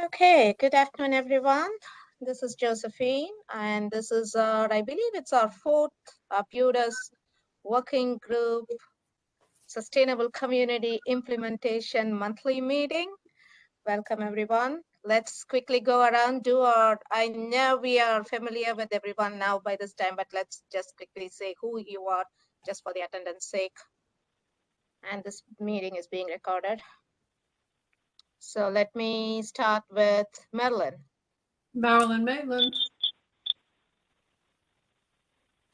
Okay, good afternoon, everyone. This is Josephine, and this is I believe it's our fourth Arbutus Working Group Sustainable Community Implementation Monthly Meeting. Welcome, everyone. Let's quickly go around, I know we are familiar with everyone now by this time, but let's just quickly say who you are, just for the attendance sake. And this meeting is being recorded. So let me start with Marilyn. Marilyn Maitland.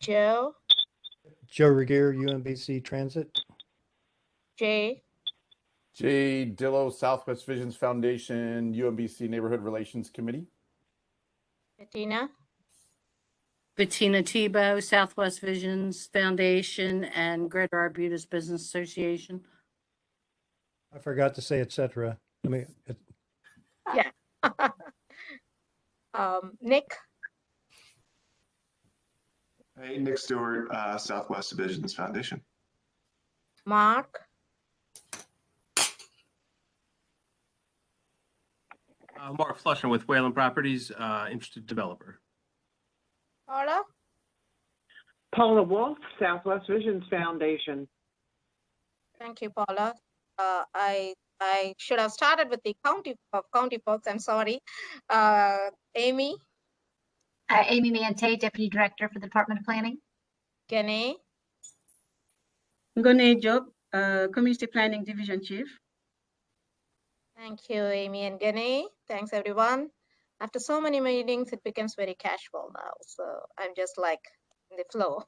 Joe. Joe Regier, UMBC Transit. Jay. Jay Dillo, Southwest Visions Foundation, UMBC Neighborhood Relations Committee. Bettina. Bettina Tebow, Southwest Visions Foundation, and Greater Arbutus Business Association. I forgot to say etc. Yeah. Nick. Hey, Nick Stewart, Southwest Visions Foundation. Mark. Mark Flusher with Wayland Properties, interested developer. Paula. Paula Wolf, Southwest Visions Foundation. Thank you, Paula. I should have started with the county folks. I'm sorry. Amy. Amy Mante, Deputy Director for the Department of Planning. Gene. Ngone Job, Community Planning Division Chief. Thank you, Amy and Gene. Thanks, everyone. After so many meetings, it becomes very casual now. So I'm just like in the flow.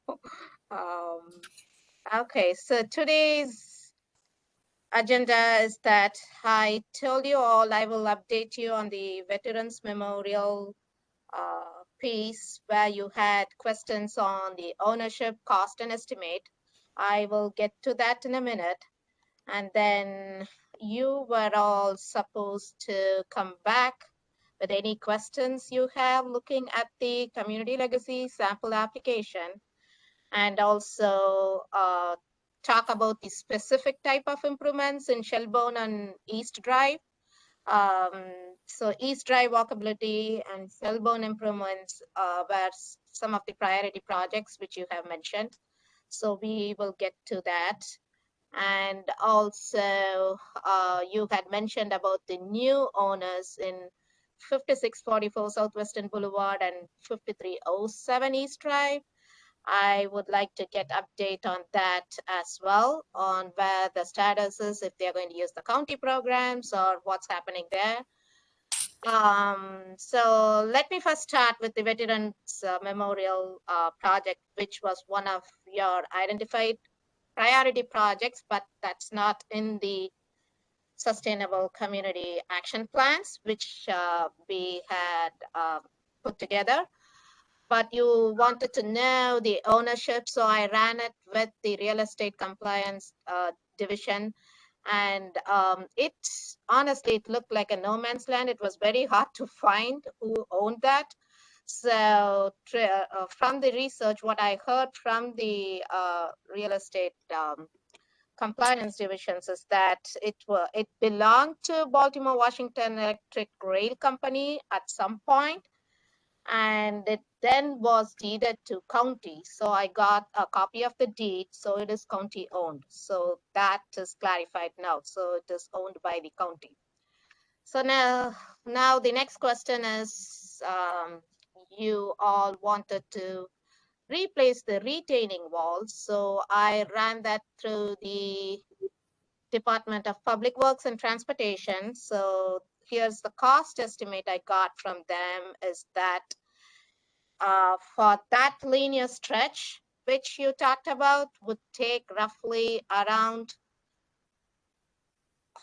Okay, so today's agenda is that I told you all I will update you on the Veterans Memorial piece where you had questions on the ownership, cost, and estimate. I will get to that in a minute. And then you were all supposed to come back with any questions you have looking at the community legacy sample application, and also talk about the specific type of improvements in Shelburne and East Drive. So East Drive walkability and Shelburne improvements were some of the priority projects which you have mentioned. So we will get to that. And also you had mentioned about the new owners in 5644 Southwestern Boulevard and 5307 East Drive. I would like to get update on that as well, on where the status is, if they're going to use the county programs or what's happening there. So let me first start with the Veterans Memorial project, which was one of your identified priority projects, but that's not in the Sustainable Community Action Plans, which we had put together. But you wanted to know the ownership, so I ran it with the real estate compliance division. And honestly, it looked like a no man's land. It was very hard to find who owned that. So from the research, what I heard from the real estate compliance divisions is that it belonged to Baltimore Washington Electric Rail Company at some point, and it then was deeded to county. So I got a copy of the deed, so it is county owned. So that is clarified now. So it is owned by the county. So now the next question is, you all wanted to replace the retaining walls. So I ran that through the Department of Public Works and Transportation. So here's the cost estimate I got from them is that for that linear stretch, which you talked about, would take roughly around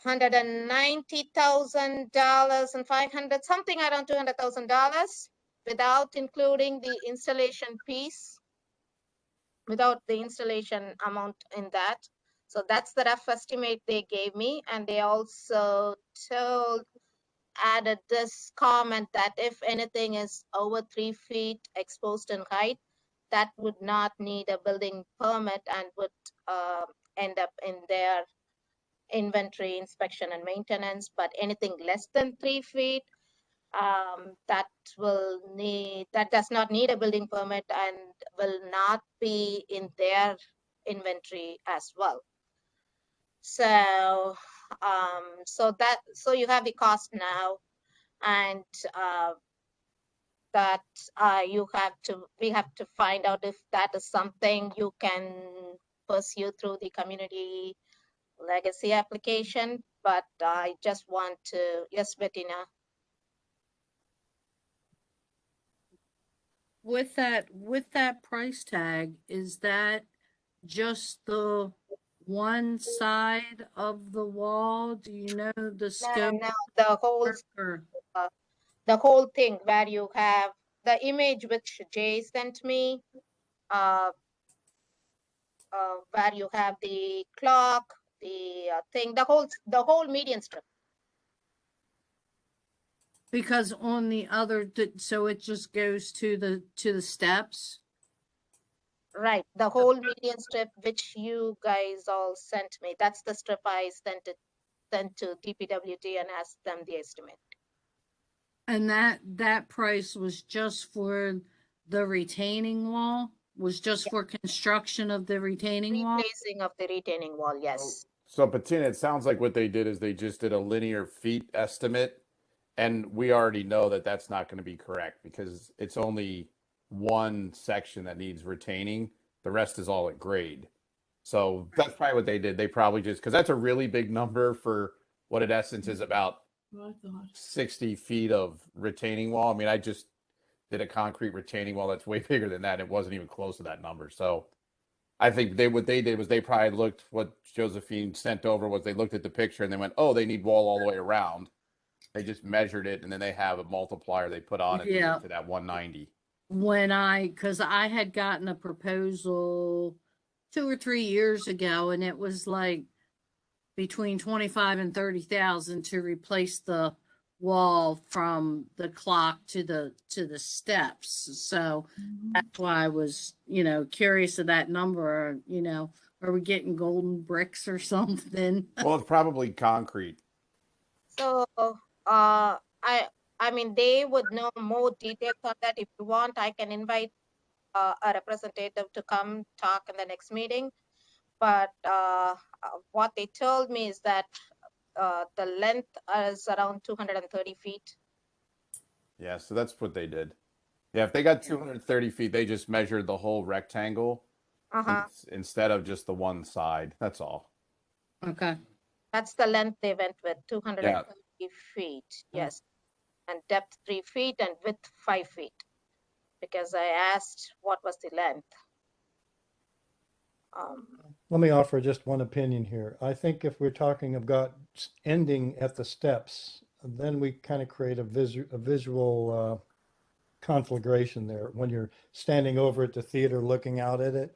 $190,000 and $500, something around $200,000 without including the installation piece, without the installation amount in that. So that's the rough estimate they gave me. And they also added this comment that if anything is over 3 feet exposed in height, that would not need a building permit and would end up in their inventory inspection and maintenance. But anything less than 3 feet, that does not need a building permit and will not be in their inventory as well. So, so you have the cost now, and that we have to find out if that is something you can pursue through the community legacy application. But I just want to, yes, Bettina. With that price tag, is that just the one side of the wall? Do you know the No, scope? no, the whole Or- the whole thing where you have the image which Jay sent me, where you have the clock, the thing, the whole median strip. Because on the other, so it just goes to the steps? Right, the whole median strip which you guys all sent me. That's the strip I sent to DPWD and asked them the estimate. And that price was just for the retaining wall? Was just for construction of the retaining wall? Replacing of the retaining wall, yes. So Patina, it sounds like what they did is they just did a linear feet estimate, and we already know that that's not going to be correct because it's only one section that needs retaining. The rest is all at grade. So that's probably what they did. They probably just, because that's a really big number for what in essence is about I thought. 60 feet of retaining wall. I mean, I just did a concrete retaining wall that's way bigger than that. It wasn't even close to that number. So I think what they did was they probably looked, what Josephine sent over was they looked at the picture and they went, oh, they need wall all the way around. They just measured it and then they have a multiplier they put on it to Yeah. get to that 190. Because I had gotten a proposal 2 or 3 years ago, and it was like between 25 and 30,000 to replace the wall from the clock to the steps. So that's why I was, curious of that number. Are we getting golden bricks or something? Well, it's probably concrete. So, I mean, they would know more details on that. If you want, I can invite a representative to come talk in the next meeting. But what they told me is that the length is around 230 feet. Yeah, so that's what they did. Yeah, if they got 230 feet, they just measured the whole rectangle instead of just the one side. That's all. Okay. That's the length they went with, 230 feet. Yes. And depth 3 feet and width 5 feet. Because I asked what was the length. Let me offer just one opinion here. I think if we're talking about ending at the steps, then we kind of create a visual conflagration there when you're standing over at the theater looking out at it.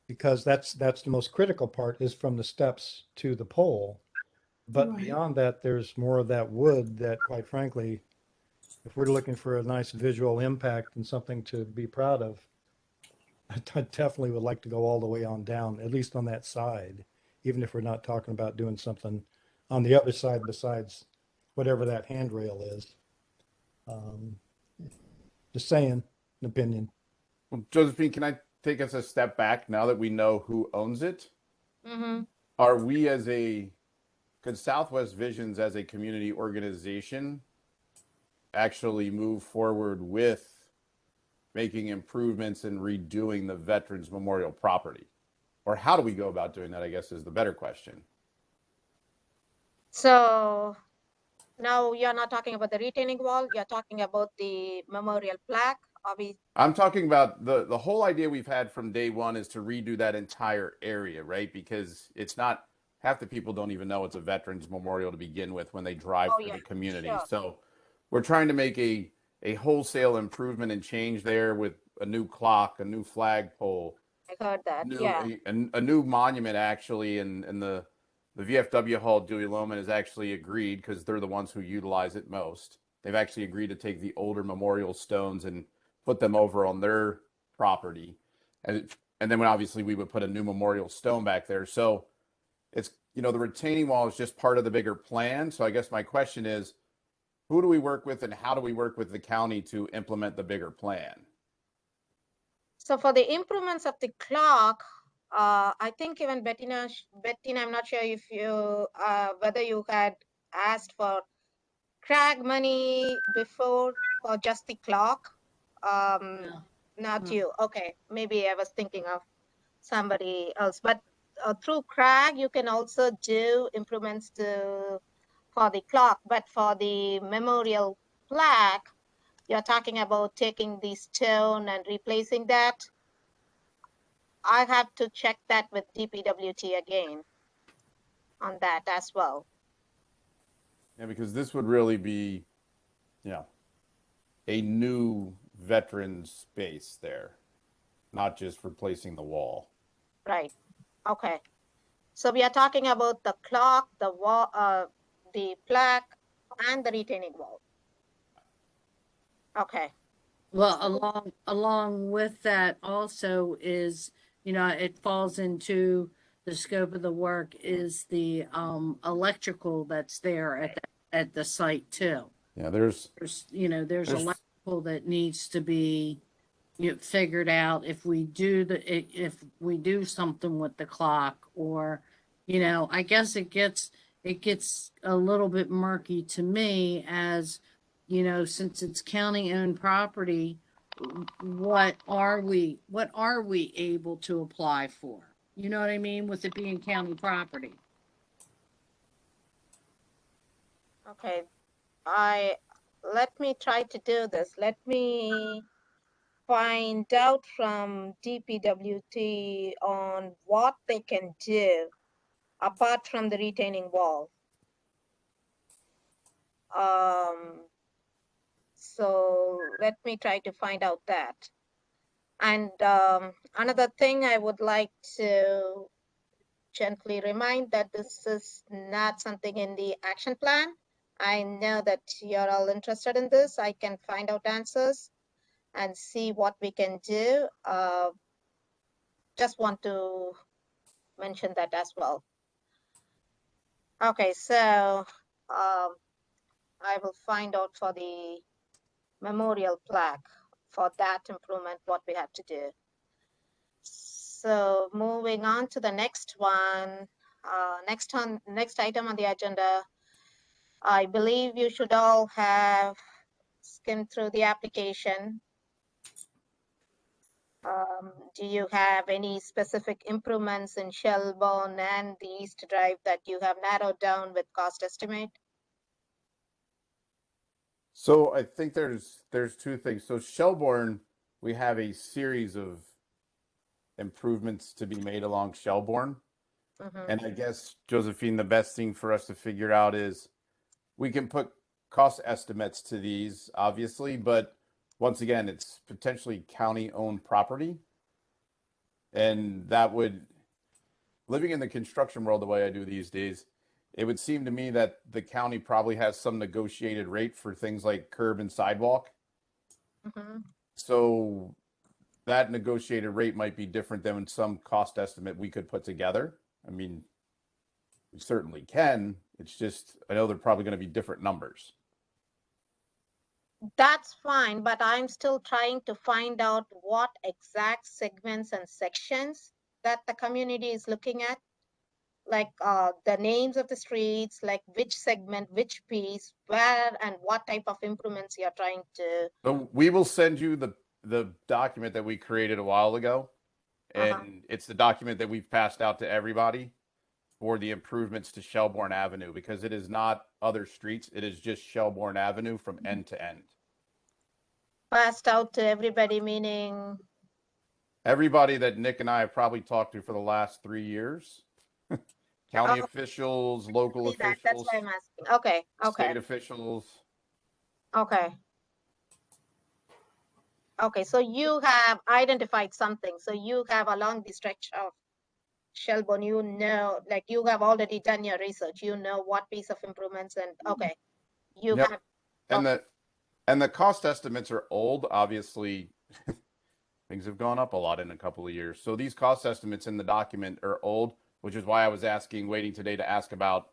Because that's the most critical part is from the steps to the pole. But Right. beyond that, there's more of that wood that, quite frankly, if we're looking for a nice visual impact and something to be proud of, I definitely would like to go all the way on down, at least on that side, even if we're not talking about doing something on the other side besides whatever that handrail is. Just saying, an opinion. Well, Josephine, can I take us a step back now that we know who owns it? Are we could Southwest Visions as a community organization actually move forward with making improvements and redoing the Veterans Memorial property? Or how do we go about doing that, I guess, is the better question. So now you're not talking about the retaining wall, you're talking about the memorial plaque. I'm talking about the whole idea we've had from day one is to redo that entire area, right? Because it's not, half the people don't even know it's a Veterans Memorial to begin with when they drive through the community. Sure. So we're trying to make a wholesale improvement and change there with a new clock, a new flagpole. I heard that, a new monument actually, and the VFW Hall, Dewey Loman has actually agreed, because they're the ones who utilize it most. They've actually agreed to take the older memorial stones and put them over on their property. And then obviously we would put a new memorial stone back there. So it's, the retaining wall is just part of the bigger plan. So I guess my question is, who do we work with and how do we work with the county to implement the bigger plan? So for the improvements of the clock, I think even Bettina, I'm not sure if you, whether you had asked for CRAG money before or just the clock. Yeah. Not Mm. you. Okay, maybe I was thinking of somebody else. But through CRAG, you can also do improvements for the clock. But for the memorial plaque, you're talking about taking the stone and replacing that. I have to check that with DPWT again on that as well. Yeah, because this would really be, you know, a new veteran space there, not just replacing the wall. Right. Okay. So we are talking about the clock, the wall, the plaque, and the retaining wall. Okay. Well, along with that also is, it falls into the scope of the work is the electrical that's there at the site too. Yeah, There's there's- electrical that needs to be figured out if we do something with the clock, or I guess it gets a little bit murky to me, as since it's county owned property, what are we able to apply for? You know what I mean, with it being county property. Okay. Let me try to do this. Let me find out from DPWT on what they can do apart from the retaining wall. So let me try to find out that. And another thing I would like to gently remind that this is not something in the action plan. I know that you're all interested in this. I can find out answers and see what we can do. Just want to mention that as well. Okay, so I will find out for the memorial plaque for that improvement, what we have to do. So moving on to the next one, next item on the agenda, I believe you should all have skimmed through the application. Do you have any specific improvements in Shelburne and the East Drive that you have narrowed down with cost estimate? So I think there's two things. So Shelburne, we have a series of improvements to be made along Shelburne. Mhm. And I guess, Josephine, the best thing for us to figure out is we can put cost estimates to these, obviously, but once again, it's potentially county-owned property. And that would, living in the construction world the way I do these days, it would seem to me that the county probably has some negotiated rate for things like curb and sidewalk. Mhm. So that negotiated rate might be different than some cost estimate we could put together. I mean, we certainly can. It's just, I know they're probably going to be different numbers. That's fine, but I'm still trying to find out what exact segments and sections that the community is looking at. Like the names of the streets, like which segment, which piece, where, and what type of improvements you're trying to. So we will send you the document that we created a while ago. And it's the document that we've passed out to everybody for the improvements to Shelburne Avenue, because it is not other streets. It is just Shelburne Avenue from end to end. Passed out to everybody, meaning. Everybody that Nick and I have probably talked to for the last 3 years. County officials, local See that, officials, that's why I'm asking. Okay, state officials. okay. Okay, so you have identified something. So you have along the stretch of Shelburne, like you have already done your research. You know what piece of improvements and okay. You Yep. have. And the cost estimates are old, obviously. Things have gone up a lot in a couple of years. So these cost estimates in the document are old, which is why I was waiting today to ask about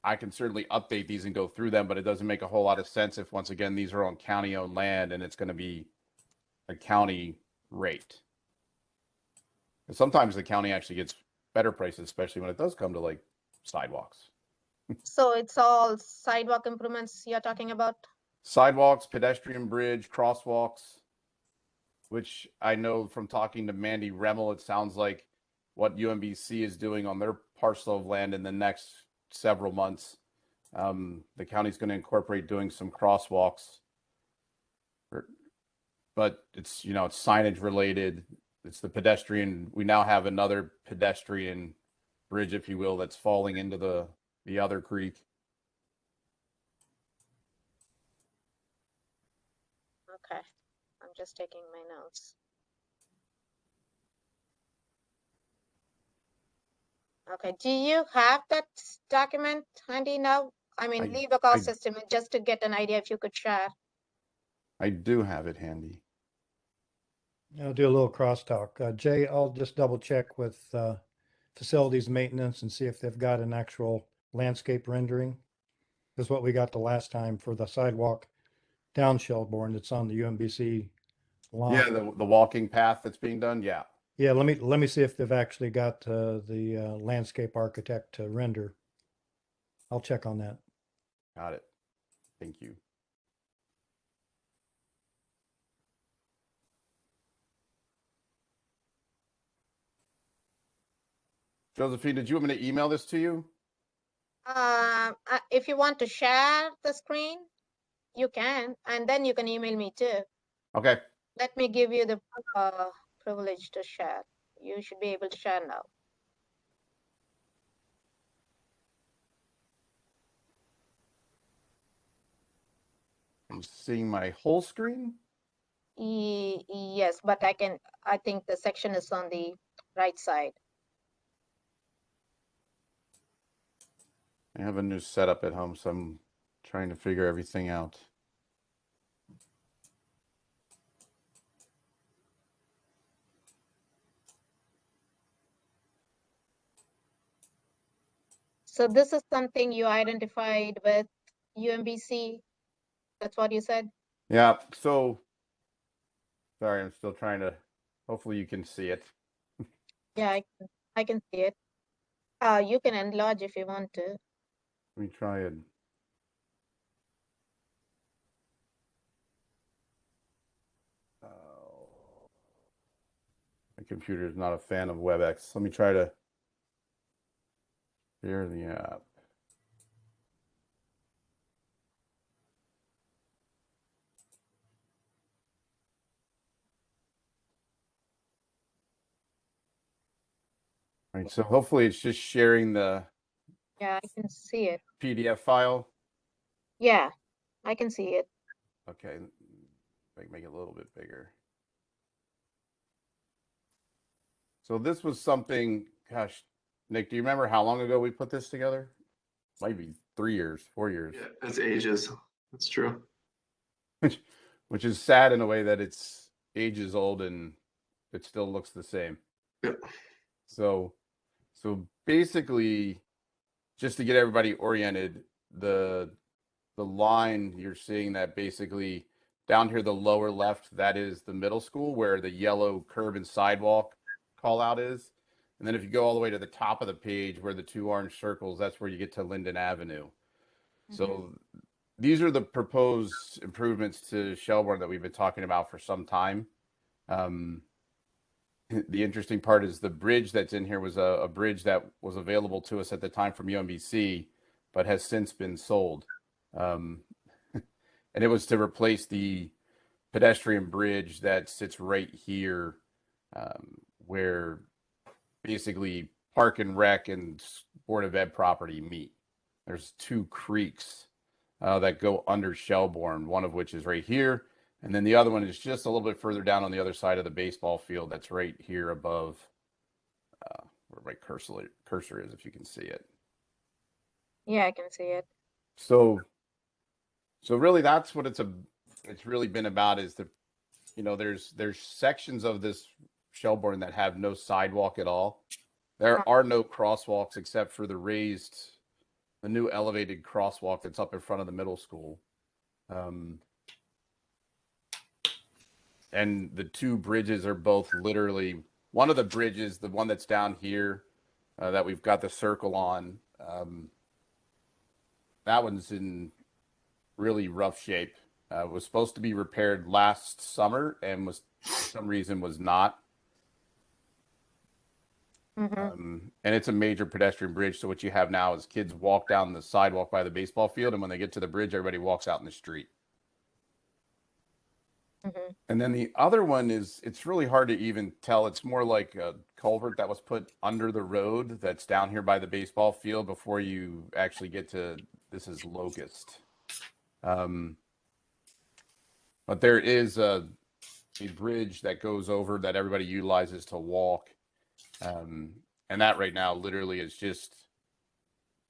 I can certainly update these and go through them, but it doesn't make a whole lot of sense if, once again, these are on county-owned land and it's going to be a county rate. And sometimes the county actually gets better prices, especially when it does come to like sidewalks. So it's all sidewalk improvements you're talking about? Sidewalks, pedestrian bridge, crosswalks, which I know from talking to Mandy Remmel, it sounds like what UMBC is doing on their parcel of land in the next several months. The county's going to incorporate doing some crosswalks, but it's, you know, it's signage related. It's the pedestrian. We now have another pedestrian bridge, if you will, that's falling into the other creek. Okay, I'm just taking my notes. Okay, do you have that document handy now? I mean, leave a cost estimate just to get an idea if you could share. I do have it handy. I'll do a little crosstalk. Jay, I'll just double check with facilities maintenance and see if they've got an actual landscape rendering. Because what we got the last time for the sidewalk down Shelburne, it's on the UMBC lawn. Yeah, the walking path that's being done. Yeah. Yeah, let me see if they've actually got the landscape architect to render. I'll check on that. Got it. Thank you. Josephine, did you want me to email this to you? If you want to share the screen, you can, and then you can email me too. Okay. Let me give you the privilege to share. You should be able to share now. I'm seeing my whole screen. Yes, but I think the section is on the right side. I have a new setup at home, so I'm trying to figure everything out. So this is something you identified with UMBC. That's what you said? Yeah, so sorry, I'm still trying to, hopefully you can see it. Yeah, I can see it. You can enlarge if you want to. Let me try it. My computer is not a fan of WebEx. Let me try to share the app. All right, so hopefully it's just sharing the Yeah, I can see it. PDF file. Yeah, I can see it. Okay, make it a little bit bigger. So this was something, gosh, Nick, do you remember how long ago we put this together? Might be 3 years, 4 years. Yeah, that's ages. That's true. Which is sad in a way that it's ages old and it still looks the same. Yep. So basically, just to get everybody oriented, the line you're seeing that basically down here, the lower left, that is the middle school where the yellow curb and sidewalk call out is. And then if you go all the way to the top of the page where the two orange circles, that's where you get to Linden Avenue. So these are the proposed improvements to Shelburne that we've been talking about for some time. The interesting part is the bridge that's in here was a bridge that was available to us at the time from UMBC, but has since been sold. And it was to replace the pedestrian bridge that sits right here, where basically Park and Rec and Board of Ed property meet. There's two creeks that go under Shelburne, one of which is right here. And then the other one is just a little bit further down on the other side of the baseball field. That's right here above where my cursor is, if you can see it. Yeah, I can see it. So really that's what it's really been about is there's sections of this Shelburne that have no sidewalk at all. There are no crosswalks except for the raised the new elevated crosswalk that's up in front of the middle school. And the two bridges are both literally, one of the bridges, the one that's down here that we've got the circle on, that one's in really rough shape. Was supposed to be repaired last summer and was, for some reason, was not. And it's a major pedestrian bridge. So what you have now is kids walk down the sidewalk by the baseball field, and when they get to the bridge, everybody walks out in the street. And then the other one is, it's really hard to even tell. It's more like a culvert that was put under the road that's down here by the baseball field before you actually get to, this is Locust. But there is a bridge that goes over that everybody utilizes to walk. And that right now literally is just,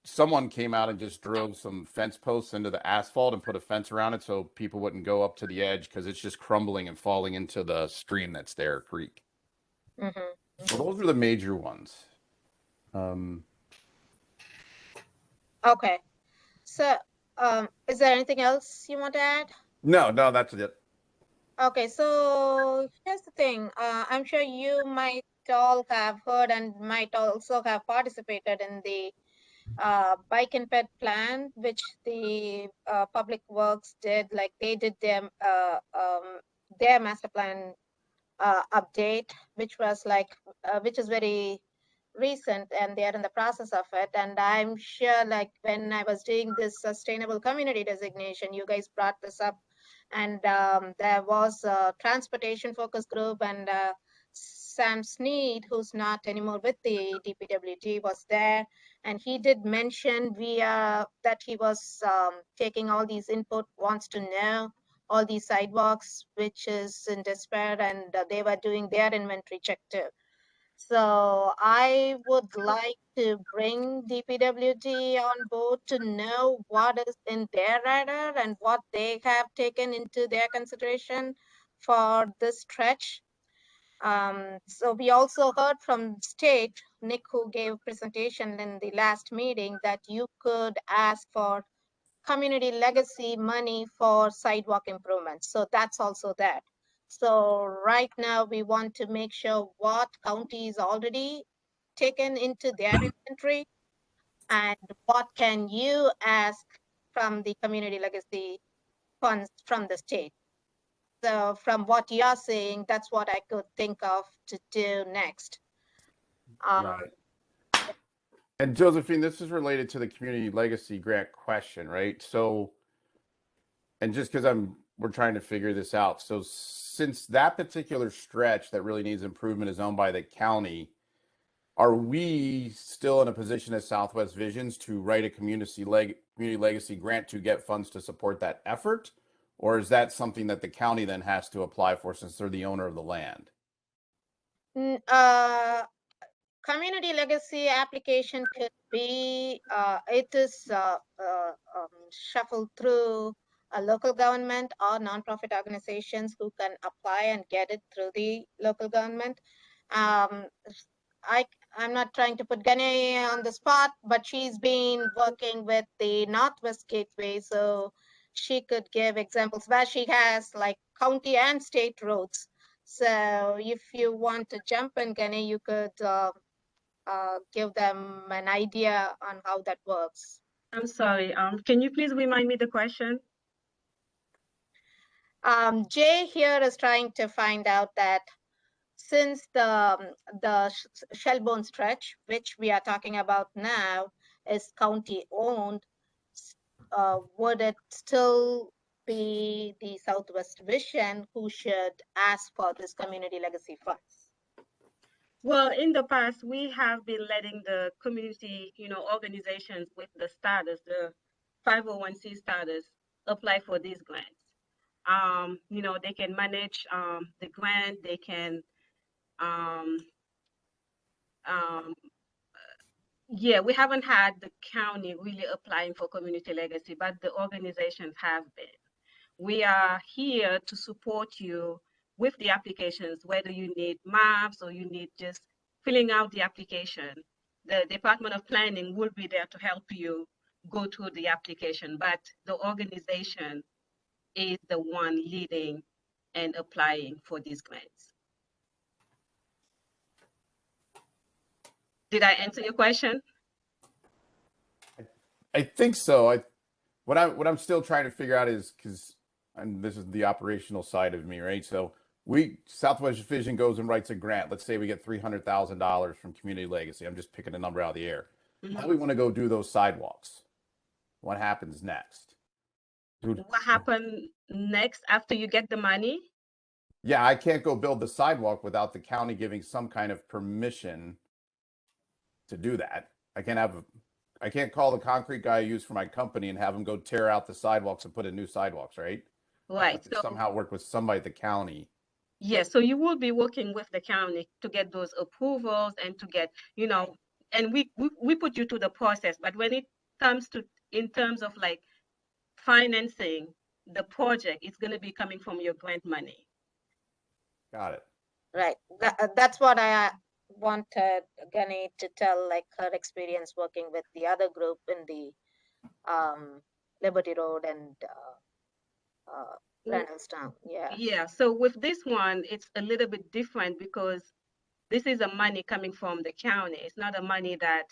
someone came out and just drove some fence posts into the asphalt and put a fence around it so people wouldn't go up to the edge because it's just crumbling and falling into the stream that's there, creek. So those are the major ones. Okay. So, is there anything else you want to add? No, that's it. Okay, so here's the thing. I'm sure you might all have heard and might also have participated in the bike and ped plan, which the public works did. Like they did their master plan update, which was like which is very recent, and they are in the process of it. And I'm sure, like when I was doing this sustainable community designation, you guys brought this up, and there was a transportation focus group, and Sam Sneed, who's not anymore with the DPWT, was there, and he did mention that he was taking all these input, wants to know all these sidewalks, which is in despair, and they were doing their inventory check too. So I would like to bring DPWT on board to know what is in their radar and what they have taken into their consideration for this stretch. So we also heard from state, Nick, who gave a presentation in the last meeting, that you could ask for community legacy money for sidewalk improvements. So that's also there. So right now we want to make sure what county is already taken into their inventory and what can you ask from the community legacy funds from the state. So from what you're saying, that's what I could think of to do next. Right. And Josephine, this is related to the community legacy grant question, right? So, and just because we're trying to figure this out. So since that particular stretch that really needs improvement is owned by the county, are we still in a position as Southwest Visions to write a community legacy grant to get funds to support that effort? Or is that something that the county then has to apply for since they're the owner of the land? Community legacy application could be, it is shuffled through a local government or nonprofit organizations who can apply and get it through the local government. I'm not trying to put Gane on the spot, but she's been working with the Northwest Gateway, so she could give examples where she has like county and state roads. So if you want to jump in, Gane, you could give them an idea on how that works. I'm sorry. Can you please remind me the question? Jay here is trying to find out that since the Shelburne stretch, which we are talking about now, is county owned, would it still be the Southwest Vision who should ask for this community legacy funds? Well, in the past, we have been letting the community, organizations with the starters, the 501c starters, apply for these grants. They can manage the grant. They can, we haven't had the county really applying for community legacy, but the organizations have been. We are here to support you with the applications, whether you need maps or you need just filling out the application. The Department of Planning will be there to help you go through the application, but the organization is the one leading and applying for these grants. Did I answer your question? I think so. What I'm still trying to figure out is because this is the operational side of me, right? So Southwest Vision goes and writes a grant. Let's say we get $300,000 from Community Legacy. I'm just picking a number out of the air. How do we want to go do those sidewalks? What happens next? Dude, What happened next after you get the money? yeah, I can't go build the sidewalk without the county giving some kind of permission to do that. I can't call the concrete guy I use for my company and have him go tear out the sidewalks and put in new sidewalks, right? I Right. have to somehow work with somebody at the county. Yes, so you will be working with the county to get those approvals and to get, and we put you through the process. But when it comes to, in terms of like financing the project, it's going to be coming from your grant money. Got it. Right. That's what I wanted Gani to tell, like her experience working with the other group in the Liberty Road and Reynoldstown. Yeah. Yeah, so with this one, it's a little bit different because this is a money coming from the county. It's not a money that,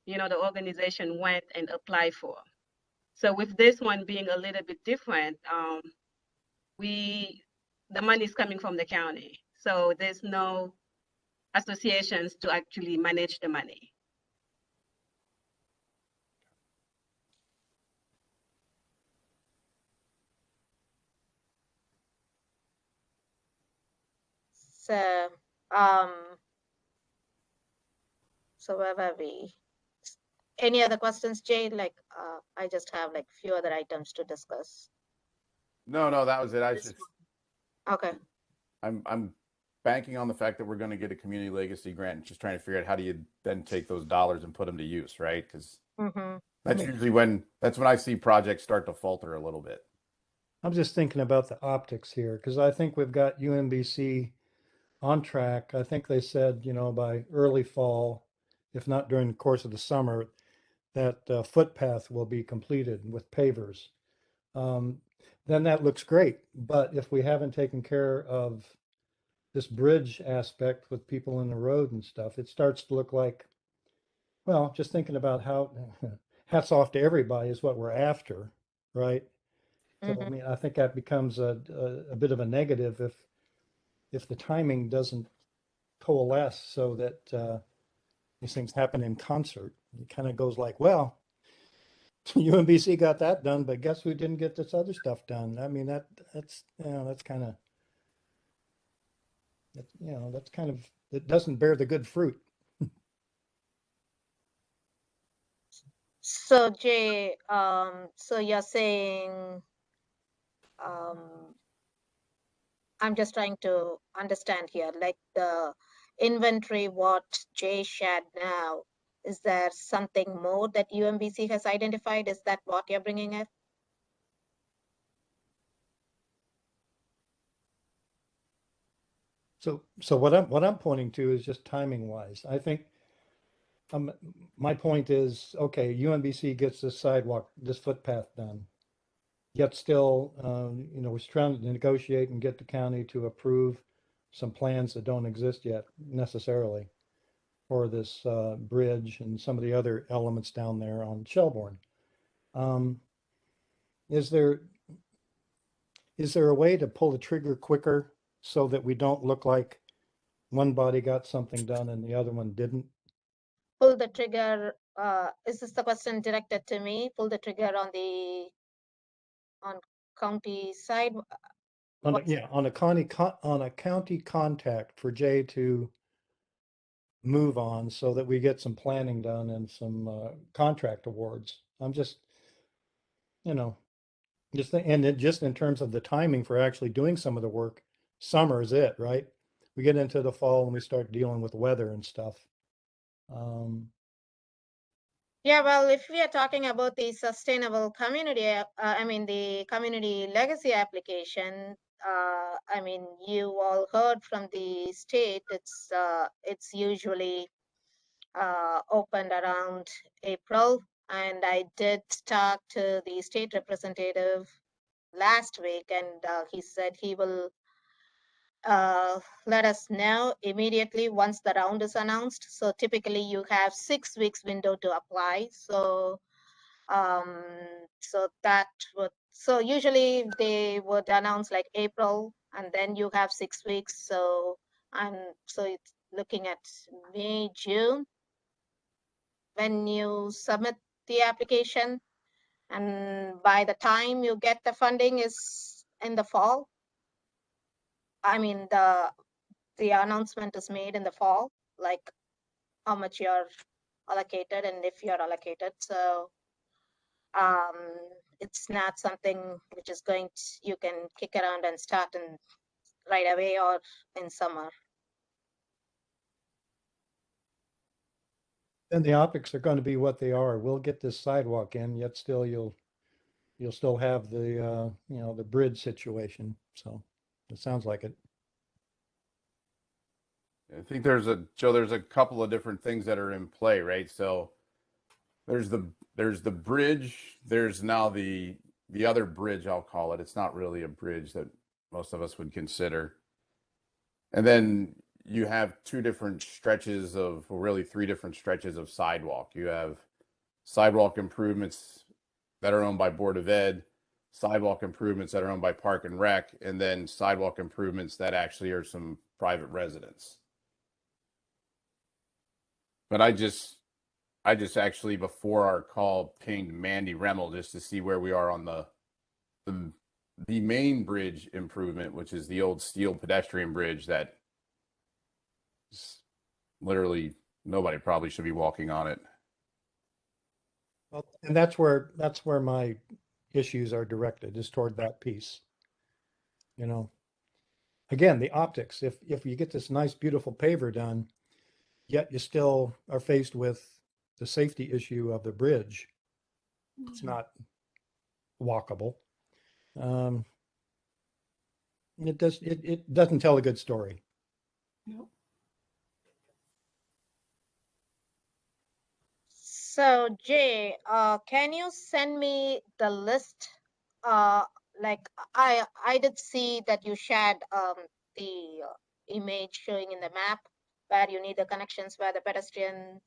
the organization went and applied for. So with this one being a little bit different, the money is coming from the county. So there's no associations to actually manage the money. So, so where were we? Any other questions, Jay? Like, I just have like few other items to discuss. No, that was it. Okay. I'm banking on the fact that we're going to get a community legacy grant and just trying to figure out how do you then take those dollars and put them to use, right? Because that's usually when I see projects start to falter a little bit. I'm just thinking about the optics here because I think we've got UMBC on track. I think they said, by early fall, if not during the course of the summer, that footpath will be completed with pavers. Then that looks great. But if we haven't taken care of this bridge aspect with people in the road and stuff, it starts to look like, well, just thinking about how hats off to everybody is what we're after, right? So I mean, I think that becomes a bit of a negative if the timing doesn't coalesce so that these things happen in concert. It kind of goes like, well, UMBC got that done, but guess who didn't get this other stuff done? I mean, that's kind of, that's kind of, it doesn't bear the good fruit. So Jay, so you're saying, I'm just trying to understand here, like the inventory, what Jay shared now, is there something more that UMBC has identified? Is that what you're bringing up? So what I'm pointing to is just timing wise. I think my point is, okay, UMBC gets this sidewalk, this footpath done. Yet still, we're trying to negotiate and get the county to approve some plans that don't exist yet necessarily for this bridge and some of the other elements down there on Shelburne. Is there a way to pull the trigger quicker so that we don't look like one body got something done and the other one didn't? Pull the trigger, is this the question directed to me? Pull the trigger on county side? On a county contact for Jay to move on so that we get some planning done and some contract awards. I'm just, just in terms of the timing for actually doing some of the work, summer is it, right? We get into the fall and we start dealing with weather and stuff. Yeah, well, if we are talking about the sustainable community, the community legacy application, you all heard from the state, it's usually opened around April. And I did talk to the state representative last week, and he said he will let us know immediately once the round is announced. So typically you have 6 weeks window to apply. Um, so usually they would announce like April, and then you have 6 weeks. So it's looking at May, June when you submit the application, and by the time you get the funding is in the fall. I mean, the announcement is made in the fall, like how much you're allocated and if you're allocated. So um, it's not something which is you can kick around and start in right away or in summer. And the optics are going to be what they are. We'll get this sidewalk in, yet still you'll still have the the bridge situation. So it sounds like it. I think there's a couple of different things that are in play, right? So there's the bridge, there's now the other bridge, I'll call it. It's not really a bridge that most of us would consider. And then you have two different stretches of, or really three different stretches of sidewalk. You have sidewalk improvements that are owned by Board of Ed, sidewalk improvements that are owned by Park and Rec, and then sidewalk improvements that actually are some private residents. But I just actually before our call pinged Mandy Remmel just to see where we are on the main bridge improvement, which is the old steel pedestrian bridge that literally nobody probably should be walking on it. Well, and that's where my issues are directed, is toward that piece. Again, the optics. If you get this nice, beautiful paver done, yet you still are faced with the safety issue of the bridge. It's not walkable. It doesn't tell a good story. So Jay, can you send me the list? Like I did see that you shared the image showing in the map where you need the connections where the pedestrian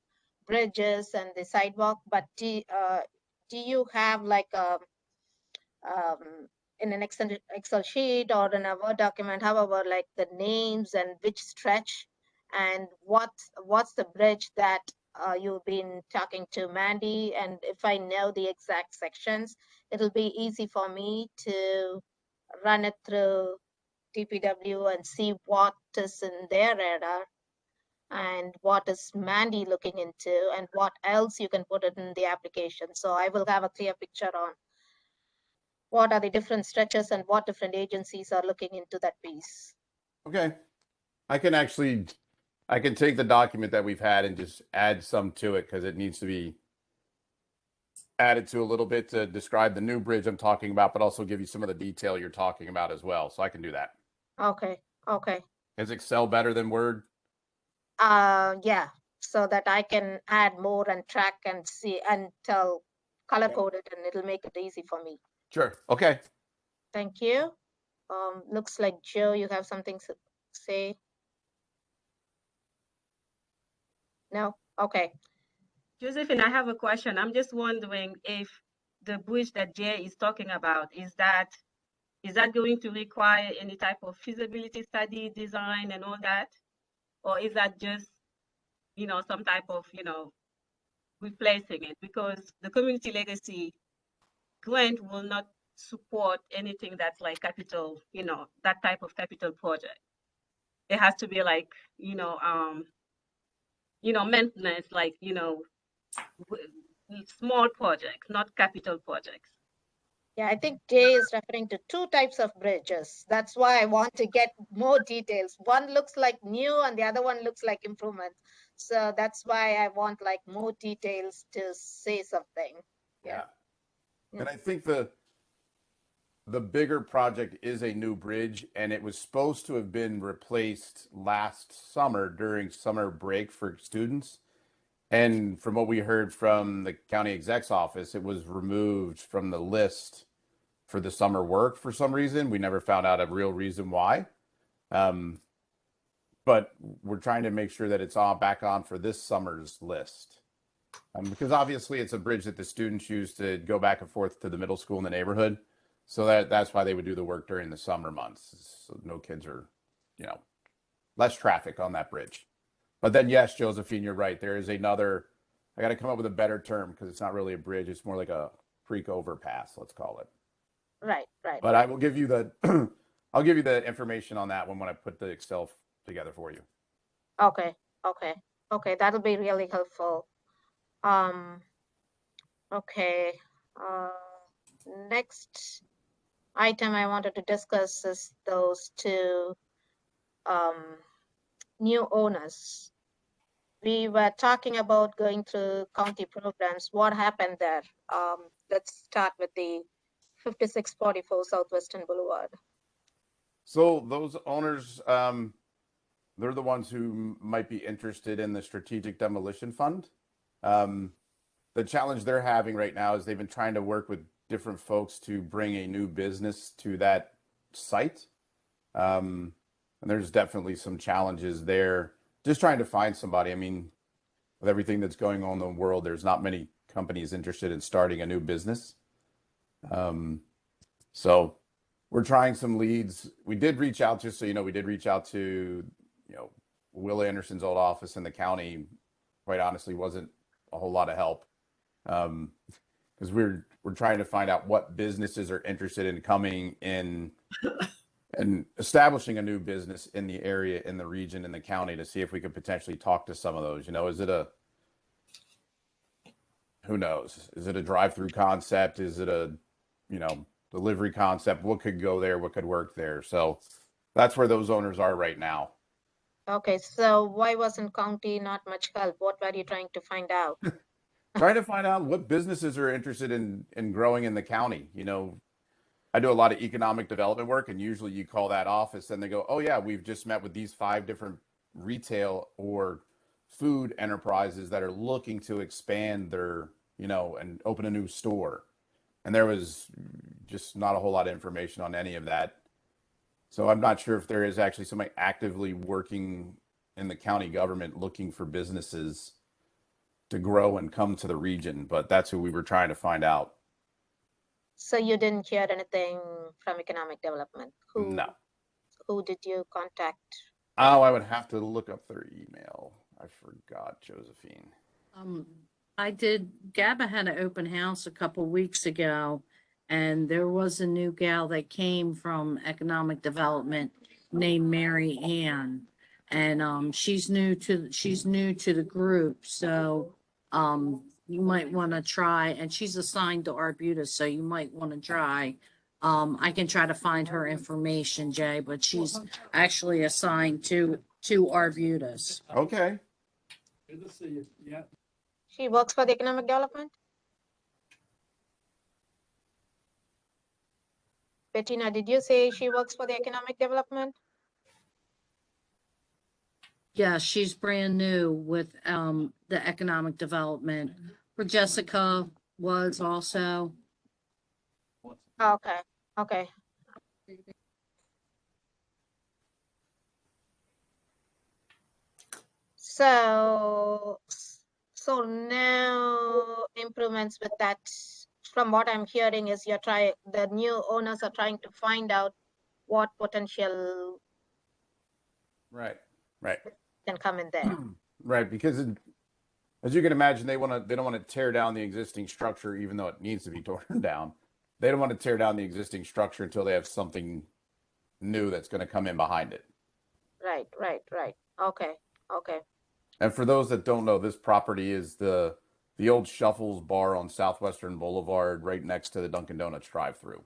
bridges and the sidewalk. But do you have like in an Excel sheet or in a Word document, however, like the names and which stretch and what's the bridge that you've been talking to Mandy? And if I know the exact sections, it'll be easy for me to run it through DPW and see what is in their radar and what is Mandy looking into and what else you can put it in the application. So I will have a clear picture on what are the different stretches and what different agencies are looking into that piece. Okay. I can take the document that we've had and just add some to it because it needs to be added to a little bit to describe the new bridge I'm talking about, but also give you some of the detail you're talking about as well. So I can do that. Okay. Is Excel better than Word? Yeah, so that I can add more and track and see and tell color code it, and it'll make it easy for me. Sure. Okay. Thank you. Looks like Joe, you have something to say? No? Okay. Josephine, I have a question. I'm just wondering if the bridge that Jay is talking about, is that going to require any type of feasibility study, design and all that? Or is that just, some type of, replacing it? Because the community legacy grant will not support anything that's like capital, that type of capital project. It has to be like, maintenance, like, small projects, not capital projects. Yeah, I think Jay is referring to two types of bridges. That's why I want to get more details. One looks like new and the other one looks like improvement. So that's why I want like more details to say something. Yeah. And I think the bigger project is a new bridge, and it was supposed to have been replaced last summer during summer break for students. And from what we heard from the county exec's office, it was removed from the list for the summer work for some reason. We never found out a real reason why. But we're trying to make sure that it's all back on for this summer's list. Because obviously it's a bridge that the students use to go back and forth to the middle school in the neighborhood. So that's why they would do the work during the summer months. So no kids are, less traffic on that bridge. But then, yes, Josephine, you're right. There is another, I got to come up with a better term because it's not really a bridge. It's more like a creek overpass, let's call it. Right, right. But I will give you the, I'll give you the information on that one when I put the Excel together for you. Okay, okay, that'll be really helpful. Okay, next item I wanted to discuss is those two new owners. We were talking about going through county programs. What happened there? Let's start with the 5644 Southwestern Boulevard. So those owners, they're the ones who might be interested in the strategic demolition fund. The challenge they're having right now is they've been trying to work with different folks to bring a new business to that site. And there's definitely some challenges there. Just trying to find somebody. I mean, with everything that's going on in the world, there's not many companies interested in starting a new business. So we're trying some leads. We did reach out, just so you know, we did reach out to, Will Anderson's old office in the county. Quite honestly, wasn't a whole lot of help. Because we're trying to find out what businesses are interested in coming in and establishing a new business in the area, in the region, in the county, to see if we could potentially talk to some of those. Is it who knows? Is it a drive-through concept? Is it a, delivery concept? What could go there? What could work there? So that's where those owners are right now. Okay, so why wasn't county not much help? What were you trying to find out? Trying to find out what businesses are interested in growing in the county. I do a lot of economic development work, and usually you call that office and they go, oh yeah, we've just met with these 5 different retail or food enterprises that are looking to expand their, and open a new store. And there was just not a whole lot of information on any of that. So I'm not sure if there is actually somebody actively working in the county government looking for businesses to grow and come to the region, but that's who we were trying to find out. So you didn't hear anything from economic development? No. Who did you contact? Oh, I would have to look up their email. I forgot, Josephine. GABA had an open house a couple weeks ago, and there was a new gal that came from economic development named Mary Ann. And she's new to the group, so you might want to try, and she's assigned to Arbutus, so you might want to try. I can try to find her information, Jay, but she's actually assigned to Arbutus. Okay. Good to see you. Yeah. She works for the economic development? Bettina, did you say she works for the economic development? Yeah, she's brand new with the economic development. For Jessica was also. Okay, okay. So now improvements with that, from what I'm hearing is the new owners are trying to find out what potential Right. can come in there. Right, because as you can imagine, they don't want to tear down the existing structure, even though it needs to be torn down. They don't want to tear down the existing structure until they have something new that's going to come in behind it. Right. Okay. And for those that don't know, this property is the old Shuffles bar on Southwestern Boulevard, right next to the Dunkin' Donuts drive-through.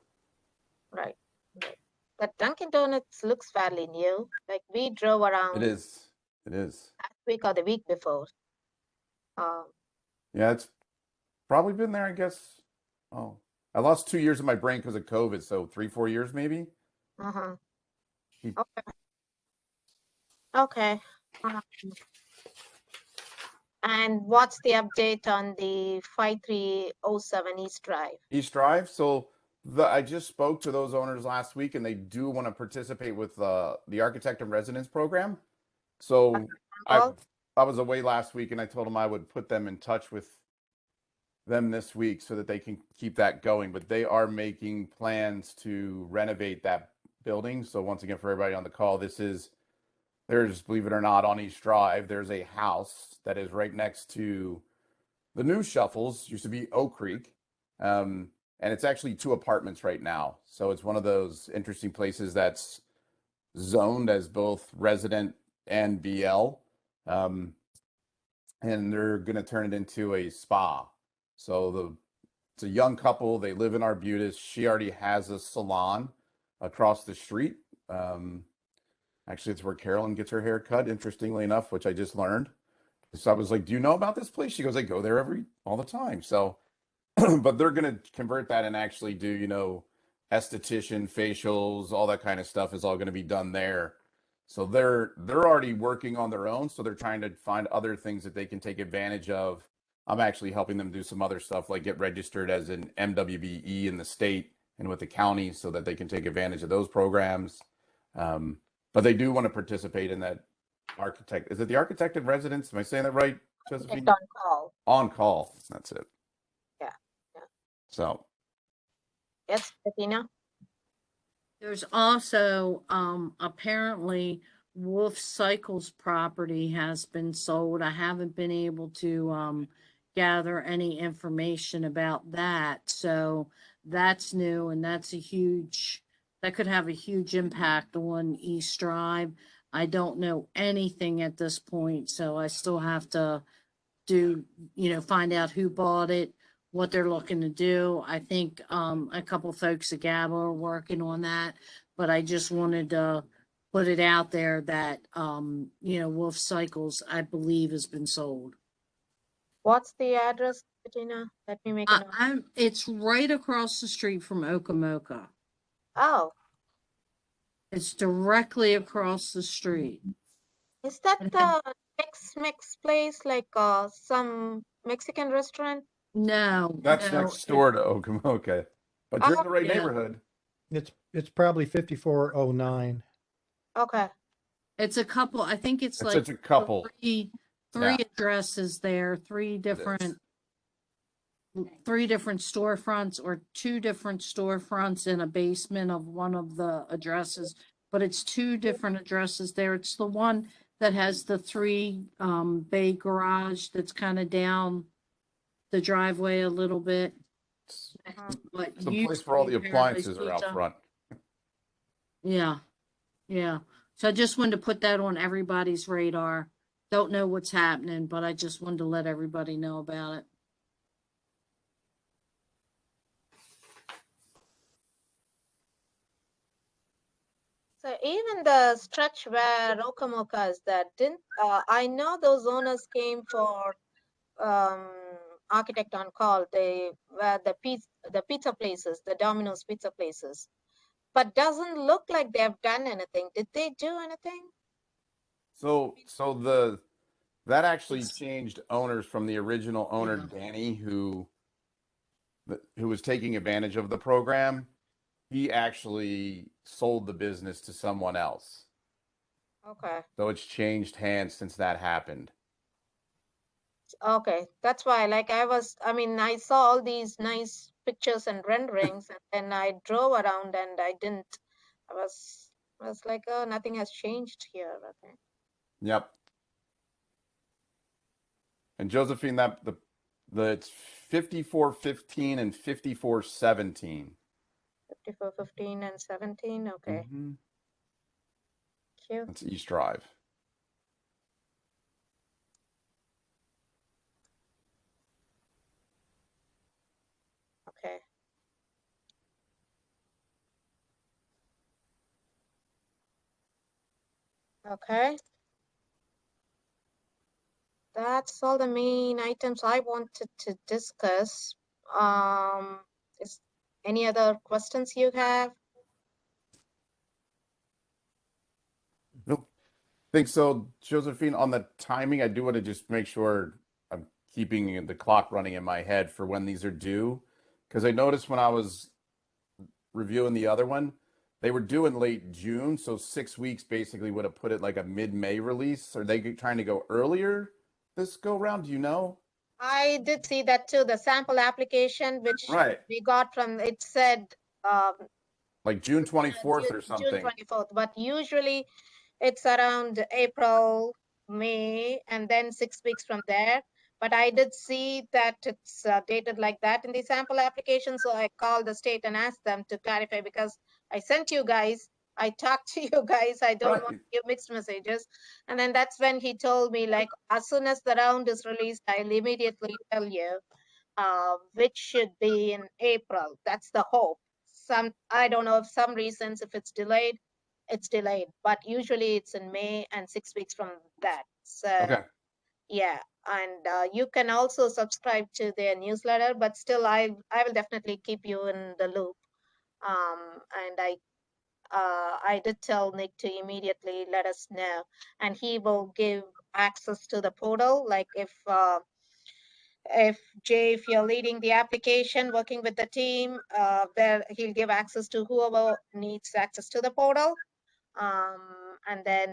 Right. But Dunkin' Donuts looks fairly new. Like we drove around. It is. Last week or the week before. Yeah, it's probably been there, I guess. Oh, I lost 2 years of my brain because of COVID, so 3-4 years maybe. Okay. And what's the update on the 5307 East Drive? East Drive. So I just spoke to those owners last week, and they do want to participate with the Architect in Residence program. So I Well, I was away last week, and I told them I would put them in touch with them this week so that they can keep that going. But they are making plans to renovate that building. So once again, for everybody on the call, there's, believe it or not, on East Drive, there's a house that is right next to the new Shuffles, used to be Oak Creek. And it's actually 2 apartments right now. So it's one of those interesting places that's zoned as both resident and BL. And they're going to turn it into a spa. So it's a young couple. They live in Arbutus. She already has a salon across the street. Actually, it's where Carolyn gets her hair cut, interestingly enough, which I just learned. So I was like, do you know about this place? She goes, I go there all the time. So, but they're going to convert that and actually do, esthetician, facials, all that kind of stuff is all going to be done there. So they're already working on their own. So they're trying to find other things that they can take advantage of. I'm actually helping them do some other stuff, like get registered as an MWBE in the state and with the county so that they can take advantage of those programs. But they do want to participate in that architect. Is it the Architect in Residence? Am I saying that right, Josephine? on call. On call. That's it. Yeah. So. Yes, Bettina? There's also, apparently Wolf Cycles property has been sold. I haven't been able to, gather any information about that. So that's new, and that could have a huge impact on East Drive. I don't know anything at this point, so I still have to find out who bought it, what they're looking to do. I think a couple folks at GABA are working on that, but I just wanted to put it out there that Wolf Cycles, I believe, has been sold. What's the address, Bettina? Let me make a note. It's right across the street from Okamoka. Oh, It's directly across the street. is that the Tex-Mex place, like some Mexican restaurant? No, That's no, next door to Okamoka. But you're in the right yeah. neighborhood. It's probably 5409. Okay. It's a couple. I think it's like It's a couple. three Yeah. addresses there, three different storefronts or 2 different storefronts in a basement of one of the addresses, but it's 2 different addresses there. It's the one that has the 3 bay garage that's kind of down the driveway a little bit. But It's the place where all the appliances are out front. Yeah. So I just wanted to put that on everybody's radar. Don't know what's happening, but I just wanted to let everybody know about it. So even the stretch where Okamoka is that, I know those owners came for architect on call. They were the pizza places, the Domino's pizza places, but doesn't look like they've done anything. Did they do anything? So that actually changed owners from the original owner, Danny, who was taking advantage of the program. He actually sold the business to someone else. Okay. So it's changed hands since that happened. Okay, that's why, I saw all these nice pictures and renderings, and then I drove around and I was like, oh, nothing has changed here. Okay. Yep. And Josephine, it's 5415 and 5417. 5415 and 17. Okay. Mm-hmm. Cute. That's East Drive. Okay. Okay. That's all the main items I wanted to discuss. Is any other questions you have? Nope. I think so, Josephine, on the timing, I do want to just make sure keeping the clock running in my head for when these are due. Because I noticed when I was reviewing the other one, they were due in late June, so 6 weeks basically would have put it like a mid-May release. Are they trying to go earlier this go round? Do you know? I did see that too. The sample application, which Right. we got from, it said Like June 24th or June something. 24th, but usually it's around April, May, and then 6 weeks from there. But I did see that it's dated like that in the sample application. So I called the state and asked them to clarify because I sent you guys, I talked to you guys, I don't want to give mixed messages. And then that's when he told me, like, as soon as the round is released, I'll immediately tell you, which should be in April. That's the hope. I don't know if some reasons, if it's delayed, it's delayed, but usually it's in May and 6 weeks from that. So Okay. yeah, and you can also subscribe to their newsletter, but still I will definitely keep you in the loop. And I did tell Nick to immediately let us know, and he will give access to the portal. Like if Jay, if you're leading the application, working with the team, there he'll give access to whoever needs access to the portal. And then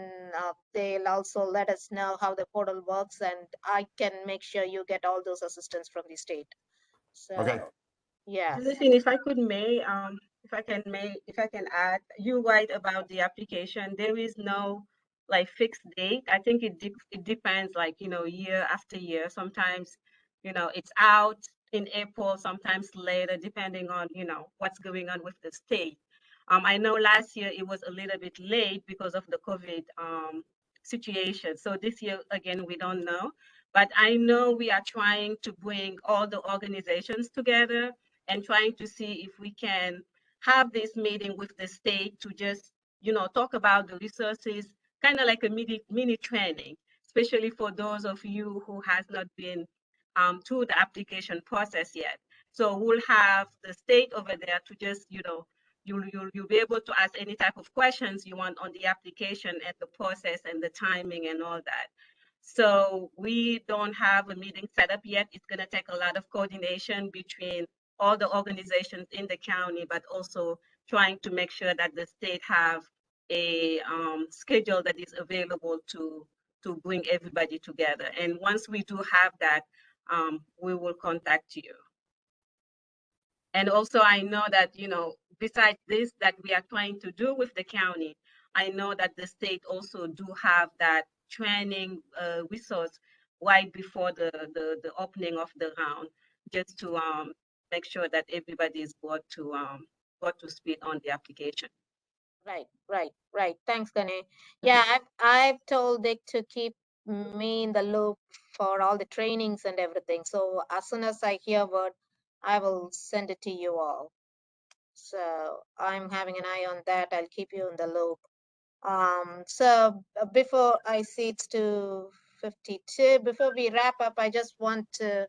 they'll also let us know how the portal works, and I can make sure you get all those assistance from the state. So Okay. yeah. Listen, if I could if I can add, you're right about the application. There is no like fixed date. I think it depends, like, year after year. Sometimes, it's out in April, sometimes later, depending on, what's going on with the state. I know last year it was a little bit late because of the COVID situation. So this year, again, we don't know. But I know we are trying to bring all the organizations together and trying to see if we can have this meeting with the state to just, talk about the resources, kind of like a mini training, especially for those of you who has not been through the application process yet. So we'll have the state over there to just, you'll be able to ask any type of questions you want on the application and the process and the timing and all that. So we don't have a meeting set up yet. It's going to take a lot of coordination between all the organizations in the county, but also trying to make sure that the state have a schedule that is available to bring everybody together. And once we do have that, we will contact you. And also, I know that, besides this that we are trying to do with the county, I know that the state also do have that training resource right before the opening of the round, just to make sure that everybody is brought to speed on the application. Right. Thanks, Gane. Yeah, I've told Dick to keep me in the loop for all the trainings and everything. So as soon as I hear word, I will send it to you all. So I'm having an eye on that. I'll keep you in the loop. So before I see it's 2:52, before we wrap up, I just want to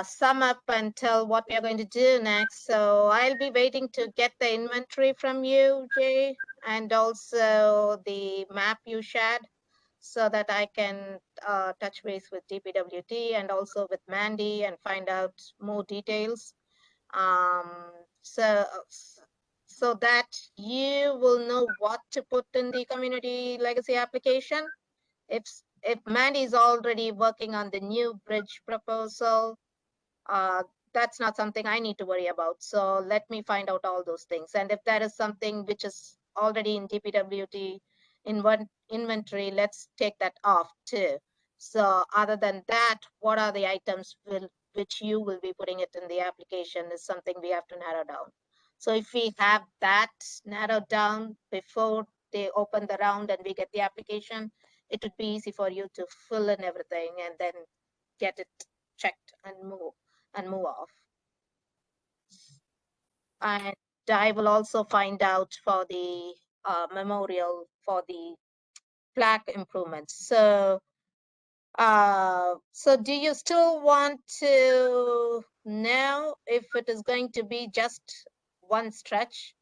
sum up and tell what we are going to do next. So I'll be waiting to get the inventory from you, Jay, and also the map you shared, so that I can touch base with DPWT and also with Mandy and find out more details. Um, so so that you will know what to put in the community legacy application. If Mandy is already working on the new bridge proposal, that's not something I need to worry about. So let me find out all those things. And if there is something which is already in DPWT inventory, let's take that off too. So other than that, what are the items which you will be putting it in the application is something we have to narrow down. So if we have that narrowed down before they open the round and we get the application, it would be easy for you to fill in everything and then get it checked and move off. And I will also find out for the memorial for the plaque improvements. So do you still want to know if it is going to be just one stretch,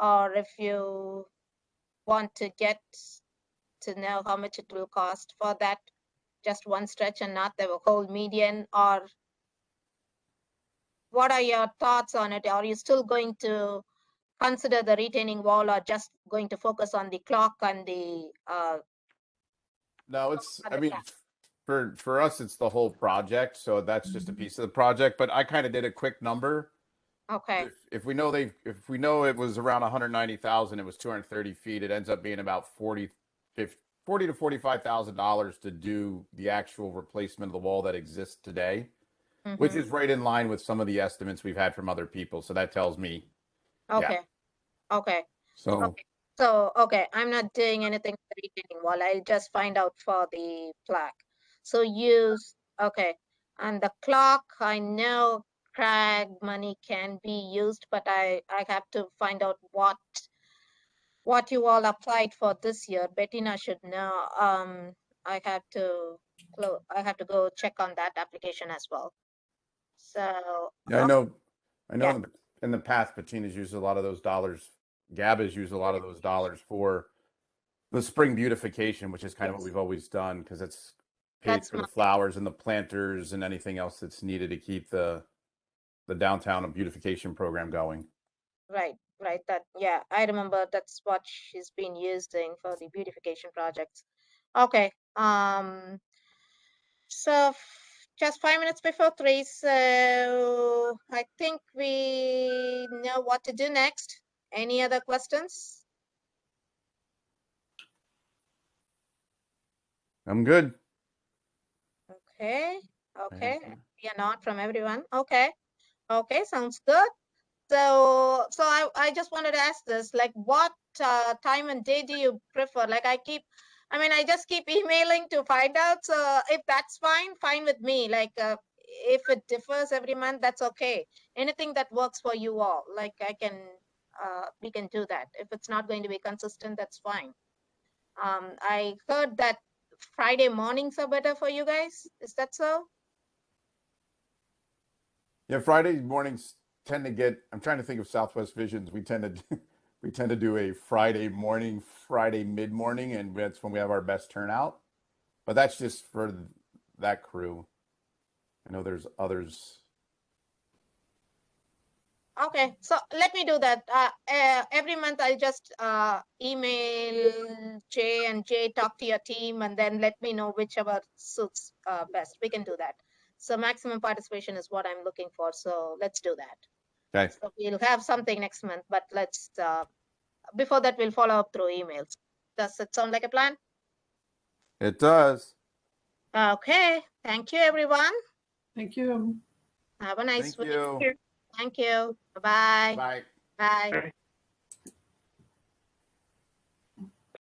or if you want to get to know how much it will cost for that just one stretch and not the whole median? Or what are your thoughts on it? Are you still going to consider the retaining wall, or just going to focus on the clock and the No, it's, on I the mean, track? for us, it's the whole project. So that's just a piece of the project, but I kind of did a quick number. Okay, If we know if we know it was around 190,000, it was 230 feet, it ends up being about 40 to $45,000 to do the actual replacement of the wall that exists today, which mhm, is right in line with some of the estimates we've had from other people. So that tells me, yeah. okay, okay. So Okay. So, okay, I'm not doing anything with the retaining wall. I'll just find out for the plaque. So use, okay. And the clock, I know CRAG money can be used, but I have to find out what you all applied for this year. Bettina should know. I have to I have to go check on that application as well. So, yeah, I know yeah, in the past, Patina's used a lot of those dollars. Gab has used a lot of those dollars for the spring beautification, which is kind of what yes, we've always done because it's paid that's for my, the flowers and the planters and anything else that's needed to keep the downtown beautification program going. right. That, yeah, I remember that's what she's been using for the beautification projects. Okay. So just 5 minutes before 3, so I think we know what to do next. Any other questions? I'm good. Okay, okay. Thank you. We are not from everyone. Okay, okay, sounds good. So I just wanted to ask this, like, what time and day do you prefer? Like, I just keep emailing to find out. So if that's fine with me. Like, if it differs every month, that's okay. Anything that works for you all, like we can do that. If it's not going to be consistent, that's fine. I heard that Friday mornings are better for you guys. Is that so? Yeah, Friday mornings tend to get. I'm trying to think of Southwest Visions. We tend to we tend to do a Friday morning, Friday mid morning, and that's when we have our best turnout. But that's just for that crew. I know there's others. Okay, so let me do that. Every month I'll just email Jay, and Jay talk to your team, and then let me know whichever suits best. We can do that. So maximum participation is what I'm looking for. So let's do that. Okay. So we'll have something next month, but let's before that we'll follow up through emails. Does it sound like a plan? It does. Okay, thank you everyone. Thank you. Have a nice Thank week. you. Thank you. Bye-bye. Bye. Bye.